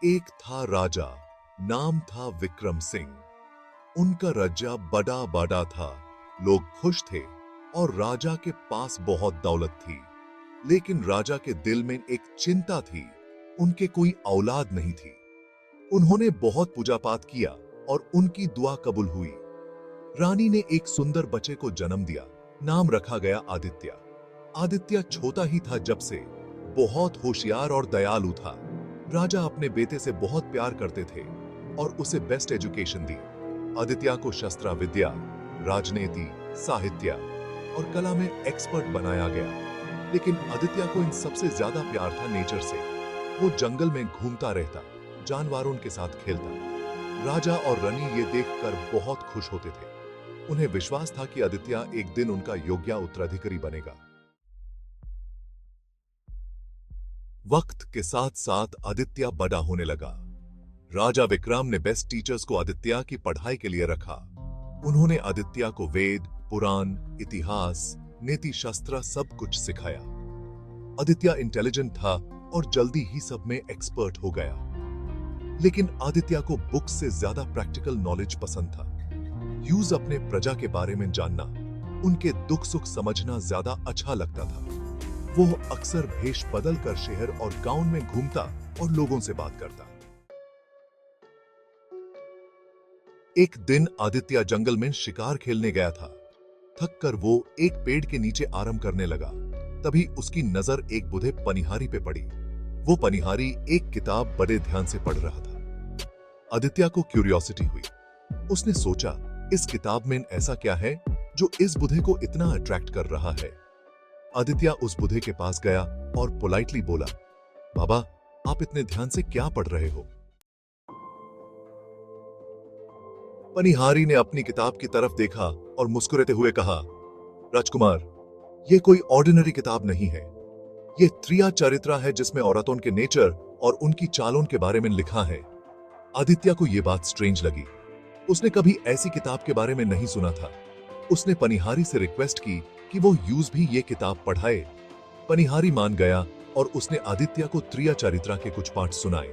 एक था राजा, नाम था विक्रम सिंह। उनका राज्य बड़ा बड़ा था, लोग खुश थे और राजा के पास बहुत दौलत थी। लेकिन राजा के दिल में एक चिंता थी, उनके कोई औलाद नहीं थी। उन्होंने बहुत पूजा पाठ किया और उनकी दुआ कबूल हुई। रानी ने एक सुंदर बच्चे को जन्म दिया, नाम रखा गया आदित्य। आदित्य छोटा ही था जब से, बहुत होशियार और दयालु था। राजा अपने बेटे से बहुत प्यार करते थे और उसे बेस्ट एजुकेशन दी। आदित्य को शस्त्र विद्या, राजनीति, साहित्य और कला में एक्सपर्ट बनाया गया। लेकिन आदित्य को इन सबसे ज्यादा प्यार था नेचर से। वो जंगल में घूमता रहता, जानवरों के साथ खेलता। राजा और रानी ये देखकर बहुत खुश होते थे। उन्हें विश्वास था कि आदित्य एक दिन उनका योग्य उत्तराधिकारी बनेगा। वक्त के साथ साथ आदित्य बड़ा होने लगा। राजा विक्रम ने बेस्ट टीचर्स को आदित्य की पढ़ाई के लिए रखा। उन्होंने आदित्य को वेद, पुराण, इतिहास, नीति शास्त्र सब कुछ सिखाया। आदित्य इंटेलिजेंट था और जल्दी ही सब में एक्सपर्ट हो गया। लेकिन आदित्य को बुक से ज्यादा प्रैक्टिकल नॉलेज पसंद था। यूज अपने प्रजा के बारे में जानना, उनके दुख सुख समझना ज्यादा अच्छा लगता था। वो अक्सर भेष बदल कर शहर और गांव में घूमता और लोगों से बात करता। एक दिन आदित्य जंगल में शिकार खेलने गया था। थक कर वो एक पेड़ के नीचे आराम करने लगा। तभी उसकी नजर एक बूढ़े पनिहारी पे पड़ी। वो पनिहारी एक किताब बड़े ध्यान से पढ़ रहा था। आदित्य को क्यूरियोसिटी हुई। उसने सोचा, इस किताब में ऐसा क्या है जो इस बूढ़े को इतना अट्रैक्ट कर रहा है। आदित्य उस बूढ़े के पास गया और पोलाइटली बोला, बाबा, आप इतने ध्यान से क्या पढ़ रहे हो? पनिहारी ने अपनी किताब की तरफ देखा और मुस्कुराते हुए कहा, राजकुमार, यह कोई ऑर्डिनरी किताब नहीं है। यह त्रिया चरित्र है जिसमें औरतों के नेचर और उनकी चालों के बारे में लिखा है। आदित्य को यह बात स्ट्रेंज लगी। उसने कभी ऐसी किताब के बारे में नहीं सुना था। उसने पनिहारी से रिक्वेस्ट की कि वो यूज भी ये किताब पढ़ाए। पनिहारी मान गया और उसने आदित्य को त्रिया चरित्र के कुछ पाठ सुनाए।